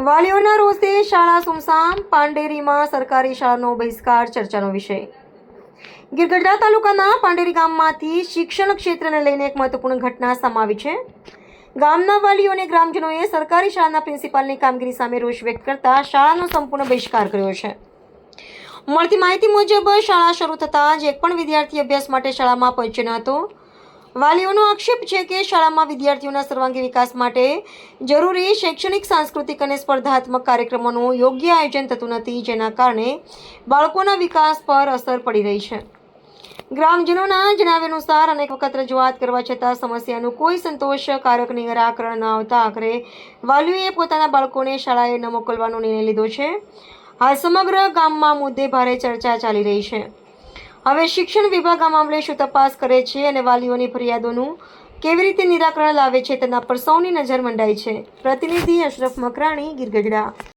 વાલીઓના રોષે શાળા સુમસામ, પાંડેરીમાં સરકારી શાળાનો બહિષ્કાર ચર્ચાનો વિષય। ગીર ગઢડા તાલુકાના પાંડેરી ગામમાંથી શિક્ષણ ક્ષેત્રને લઈને એક મહત્વપૂર્ણ ઘટના સામે આવી છે। ગામના વાલીઓ અને ગ્રામજનોએ સરકારી શાળાના પ્રિન્સિપાલની કામગીરી સામે રોષ વ્યક્ત કરતા શાળાનો સંપૂર્ણ બહિષ્કાર કર્યો છે। મળતી માહિતી મુજબ શાળા શરૂ થતાં જ એક પણ વિદ્યાર્થી અભ્યાસ માટે શાળામાં પહોંચ્યો ન હતો। વાલીઓનો આક્ષેપ છે કે શાળામાં વિદ્યાર્થીઓના સર્વાંગી વિકાસ માટે જરૂરી શૈક્ષણિક, સાંસ્કૃતિક અને સ્પર્ધાત્મક કાર્યક્રમોનું યોગ્ય આયોજન થતું નથી, જેના કારણે બાળકોના વિકાસ પર અસર પડી રહી છે। ગ્રામજનોના જણાવ્યા અનુસાર અનેક વખત રજૂઆત કરવા છતાં સમસ્યાનું કોઈ સંતોષકારક નિરાકરણ ન આવતા આખરે વાલીઓએ પોતાના બાળકોને શાળાએ ન મોકલવાનો નિર્ણય લીધો છે। હાલ સમગ્ર ગામમાં મુદ્દે ભારે ચર્ચા ચાલી રહી છે। હવે શિક્ષણ વિભાગ આ મામલે શું તપાસ કરે છે અને વાલીઓની ફરિયાદોનું કેવી રીતે નિરાકરણ લાવે છે તેના પર સૌની નજર મંડાઈ છે। પ્રતિનિધિ અશરફ મકરાણી, ગીર ગઢડા।